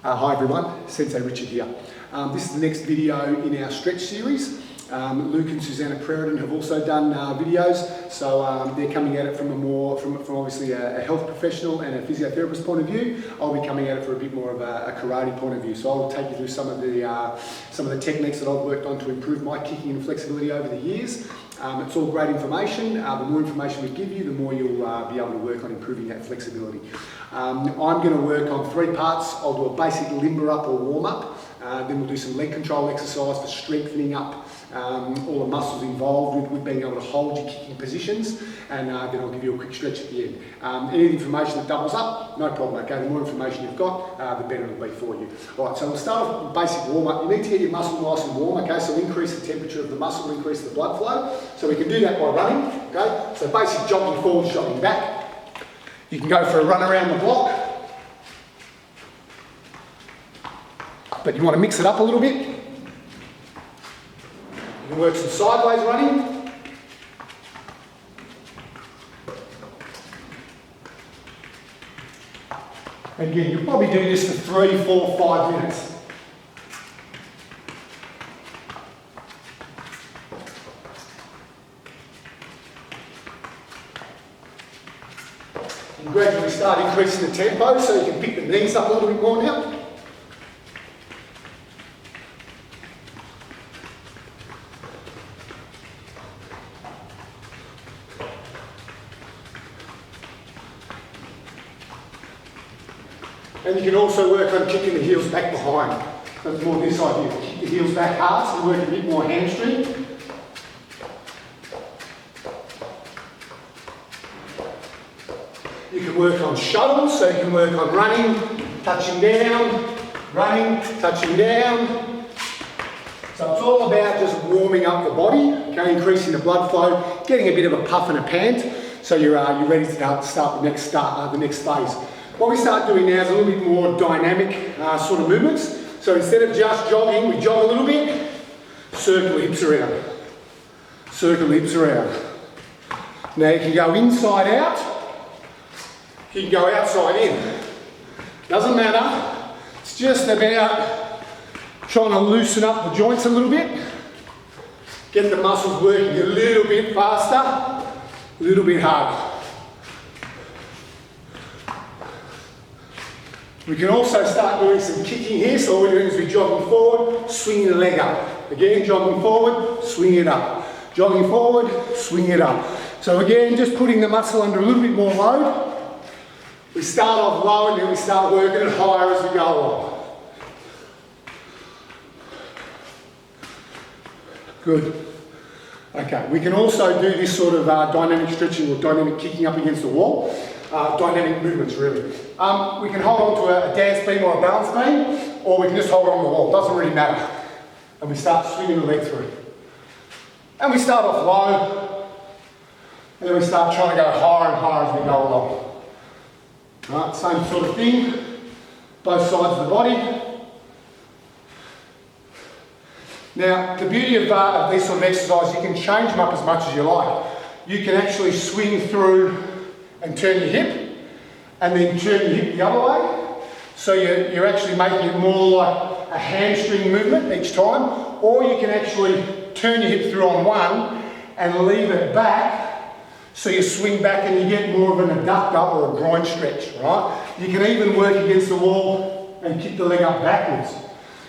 Hi everyone, Sensei Richard here. This is the next video in our stretch series. Luke and Susanna Preriton have also done videos, so they're coming at it from obviously a health professional and a physiotherapist point of view. I'll be coming at it for a bit more of a karate point of view. So I'll take you through some of the techniques that I've worked on to improve my kicking and flexibility over the years. It's all great information. The more information we give you, the more you'll be able to work on improving that flexibility. I'm going to work on 3 parts. I'll do a basic limber up or warm up. Then we'll do some leg control exercise for strengthening up all the muscles involved with being able to hold your kicking positions, and then I'll give you a quick stretch at the end. Any information that doubles up, no problem, okay? The more information you've got, the better it'll be for you. Alright, so we'll start off with basic warm up. You need to get your muscle nice and warm, okay? So increase the temperature of the muscle, increase the blood flow. So we can do that by running, okay? So basic jogging forward, jogging back. You can go for a run around the block, but you want to mix it up a little bit. You can work some sideways running. And again, you'll probably do this for 3, 4, 5 minutes. You gradually start increasing the tempo so you can pick the knees up a little bit more now. And you can also work on kicking the heels back behind. That's more this idea. Kick the heels back hard, so work a bit more hamstring. You can work on shuttles, so you can work on running, touching down, running, touching down. So it's all about just warming up the body, okay, increasing the blood flow, getting a bit of a puff and a pant, so you're ready to start the next phase. What we start doing now is a little bit more dynamic sort of movements. So instead of just jogging, we jog a little bit, circle hips around, circle hips around. Now you can go inside out, you can go outside in. Doesn't matter, it's just about trying to loosen up the joints a little bit, get the muscles working a little bit faster, a little bit harder. We can also start doing some kicking here, so all we're doing is we're jogging forward, swinging the leg up. Again, jogging forward, swing it up. Jogging forward, swing it up. So again, just putting the muscle under a little bit more load. We start off low and then we start working it higher as we go along. Good. Okay, we can also do this sort of dynamic stretching or dynamic kicking up against the wall. Dynamic movements, really. We can hold on to a dance beam or a balance beam, or we can just hold on the wall. Doesn't really matter. And we start swinging the leg through. And we start off low, and then we start trying to go higher and higher as we go along. Right, same sort of thing, both sides of the body. Now, the beauty of these sort of exercises, you can change them up as much as you like. You can actually swing through and turn your hip, and then turn your hip the other way. So you're actually making it more like a hamstring movement each time, or you can actually turn your hip through on one and leave it back, so you swing back and you get more of an adductor or a groin stretch, right? You can even work against the wall and kick the leg up backwards.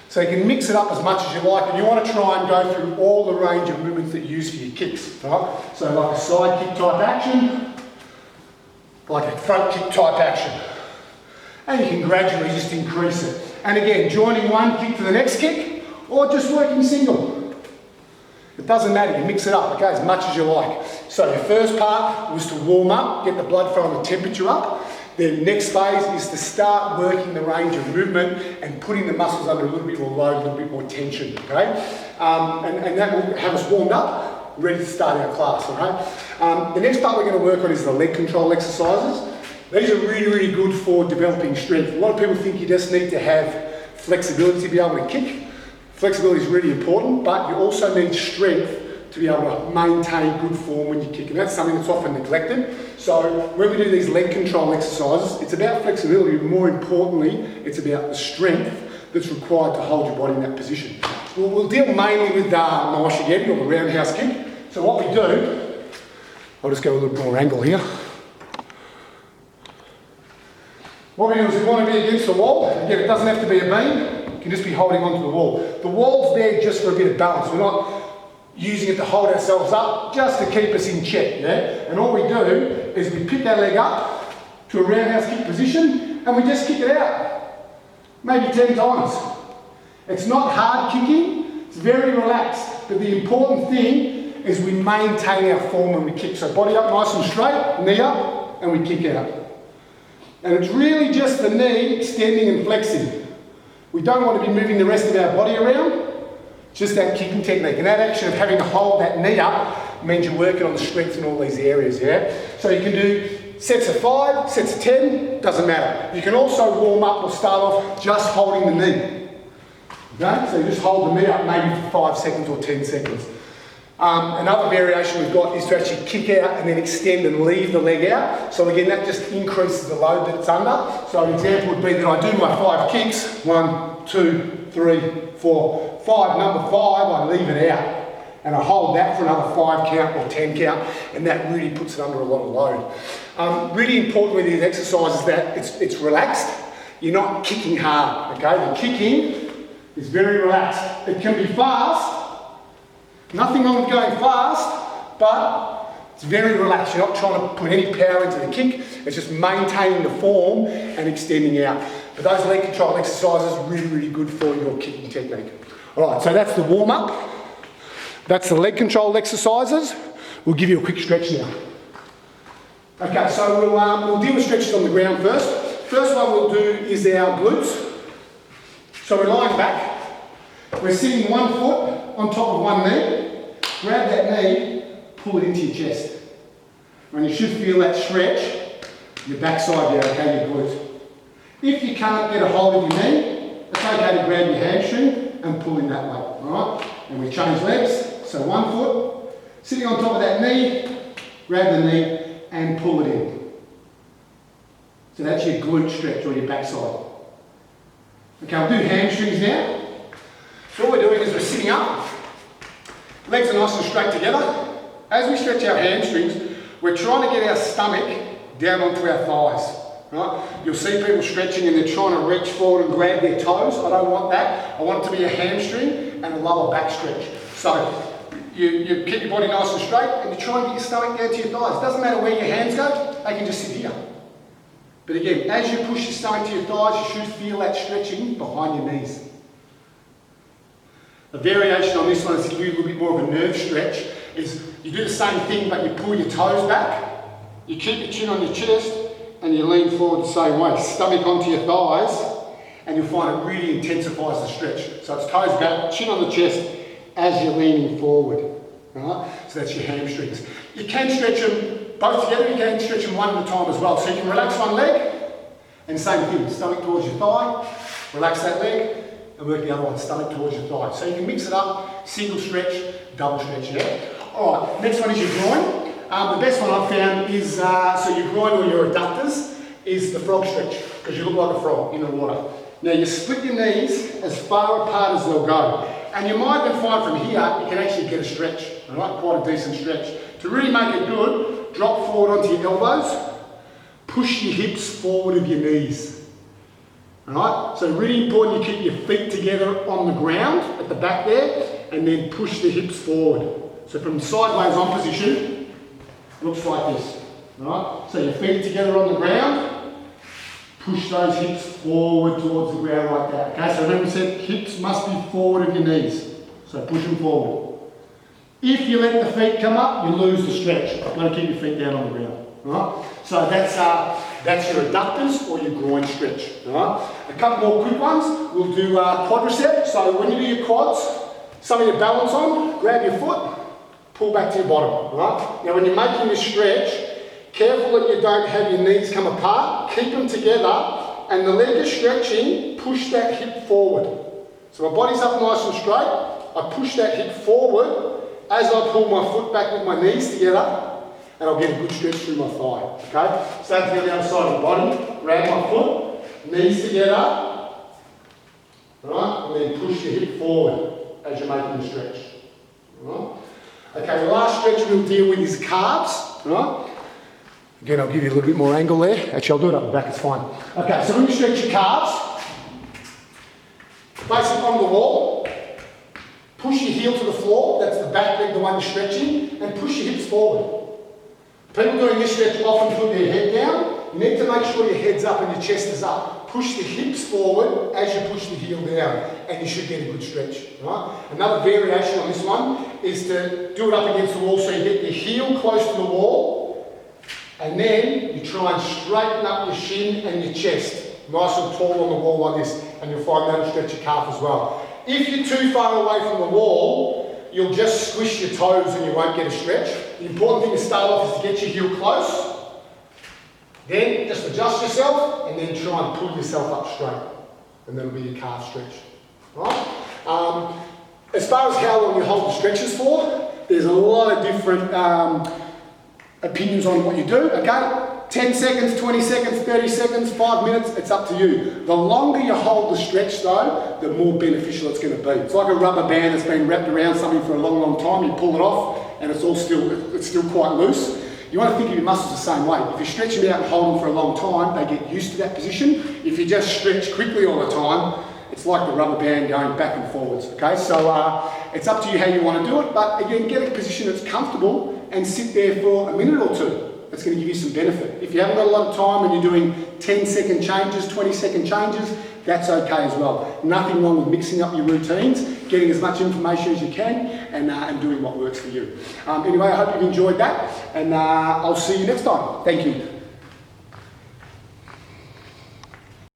So you can mix it up as much as you like, and you want to try and go through all the range of movements that you use for your kicks, right? So like a side kick type action, like a front kick type action. And you can gradually just increase it. And again, joining one kick to the next kick, or just working single. It doesn't matter, you mix it up, okay, as much as you like. So your first part was to warm up, get the blood flow and the temperature up. The next phase is to start working the range of movement and putting the muscles under a little bit more load, a little bit more tension, okay? And that will have us warmed up, ready to start our class, all right? The next part we're going to work on is the leg control exercises. These are really, really good for developing strength. A lot of people think you just need to have flexibility to be able to kick. Flexibility is really important, but you also need strength to be able to maintain good form when you kick. And that's something that's often neglected. So when we do these leg control exercises, it's about flexibility, but more importantly, it's about the strength that's required to hold your body in that position. We'll deal mainly with Mawashigeri, or the roundhouse kick. So what we do, I'll just go a little bit more angle here. What we do is we want to be against the wall. Again, it doesn't have to be a beam. You can just be holding onto the wall. The wall's there just for a bit of balance. We're not using it to hold ourselves up, just to keep us in check, yeah? And all we do is we pick our leg up to a roundhouse kick position and we just kick it out. Maybe 10 times. It's not hard kicking, it's very relaxed. But the important thing is we maintain our form when we kick. So body up nice and straight, knee up, and we kick out. And it's really just the knee extending and flexing. We don't want to be moving the rest of our body around. Just that kicking technique, and that action of having to hold that knee up means you're working on the strength in all these areas, yeah? So you can do sets of 5, sets of 10, doesn't matter. You can also warm up or start off just holding the knee. Okay? So you just hold the knee up maybe for 5 seconds or 10 seconds. Another variation we've got is to actually kick out and then extend and leave the leg out. So again, that just increases the load that it's under. So an example would be that I do my 5 kicks, 1, 2, 3, 4, 5. Number 5, I leave it out. And I hold that for another 5 count or 10 count, and that really puts it under a lot of load. Really important with these exercises that it's relaxed. You're not kicking hard, okay? The kicking is very relaxed. It can be fast. Nothing wrong with going fast, but it's very relaxed. You're not trying to put any power into the kick. It's just maintaining the form and extending out. But those leg control exercises are really, really good for your kicking technique. All right, so that's the warm-up. That's the leg control exercises. We'll give you a quick stretch now. Okay, so we'll deal with stretches on the ground first. First one we'll do is our glutes. So we're lying back. We're sitting one foot on top of one knee. Grab that knee, pull it into your chest. And you should feel that stretch. Your backside there, okay, your glute. If you can't get a hold of your knee, it's okay to grab your hamstring and pull in that way, all right? And we change legs. So one foot, sitting on top of that knee, grab the knee and pull it in. So that's your glute stretch or your backside. Okay, we'll do hamstrings now. So what we're doing is we're sitting up, legs are nice and straight together. As we stretch our hamstrings, we're trying to get our stomach down onto our thighs. Right? You'll see people stretching and they're trying to reach forward and grab their toes. I don't want that. I want it to be a hamstring and a lower back stretch. So you keep your body nice and straight and you try and get your stomach down to your thighs. It doesn't matter where your hands go, they can just sit here. But again, as you push your stomach to your thighs, you should feel that stretching behind your knees. A variation on this one is to give you a little bit more of a nerve stretch, is you do the same thing but you pull your toes back, you keep your chin on your chest and you lean forward the same way, stomach onto your thighs, and you'll find it really intensifies the stretch. So it's toes back, chin on the chest as you're leaning forward. Right? So that's your hamstrings. You can stretch them both together, you can stretch them one at a time as well. So you can relax one leg and same thing, stomach towards your thigh, relax that leg, and work the other one, stomach towards your thigh. So you can mix it up, single stretch, double stretch, yeah? All right, next one is your groin. The best one I've found is, so your groin or your adductors, is the frog stretch, because you look like a frog in the water. Now you split your knees as far apart as they'll go. And you might even find from here, you can actually get a stretch, all right? Quite a decent stretch. To really make it good, drop forward onto your elbows, push your hips forward of your knees. Alright, so really important you keep your feet together on the ground at the back there and then push the hips forward. So from sideways on position, looks like this. Alright, so your feet together on the ground, push those hips forward towards the ground like that. Okay, so remember we said hips must be forward of your knees. So push them forward. If you let the feet come up, you lose the stretch. You've got to keep your feet down on the ground. Alright, so that's your adductors or your groin stretch. Alright, a couple more quick ones. We'll do quadricep. So when you do your quads, something to balance on, grab your foot, pull back to your bottom. Alright, now when you're making this stretch, careful that you don't have your knees come apart. Keep them together, and the leg is stretching. Push that hip forward. So my body's up nice and straight. I push that hip forward, as I pull my foot back with my knees together, and I'll get a good stretch through my thigh, okay? Same thing on the other side of the body, grab my foot, knees together, right? And then push your hip forward as you're making the stretch, right? Okay, the last stretch we'll deal with is calves, right? Again, I'll give you a little bit more angle there. Actually, I'll do it up the back, it's fine. Okay, so when you stretch your calves, basic on the wall, push your heel to the floor, that's the back leg, the one you're stretching, and push your hips forward. People doing this stretch often put their head down. You need to make sure your head's up and your chest is up. Push the hips forward as you push the heel down, and you should get a good stretch, right? Another variation on this one is to do it up against the wall so you get your heel close to the wall, and then you try and straighten up your shin and your chest, nice and tall on the wall like this, and you'll find that'll stretch your calf as well. If you're too far away from the wall, you'll just squish your toes and you won't get a stretch. The important thing to start off is to get your heel close, then just adjust yourself and then try and pull yourself up straight, and that'll be your calf stretch. Right? As far as how long you hold the stretches for, there's a lot of different opinions on what you do, okay? 10 seconds, 20 seconds, 30 seconds, 5 minutes, it's up to you. The longer you hold the stretch though, the more beneficial it's going to be. It's like a rubber band that's been wrapped around something for a long, long time, you pull it off and it's still quite loose. You want to think of your muscles the same way. If you stretch them out and hold them for a long time, they get used to that position. If you just stretch quickly all the time, it's like the rubber band going back and forwards, okay? So it's up to you how you want to do it, but again, get a position that's comfortable and sit there for a minute or two. That's going to give you some benefit. If you haven't got a lot of time and you're doing 10-second changes, 20-second changes, that's okay as well. Nothing wrong with mixing up your routines, getting as much information as you can, and doing what works for you. Anyway, I hope you've enjoyed that, and I'll see you next time. Thank you.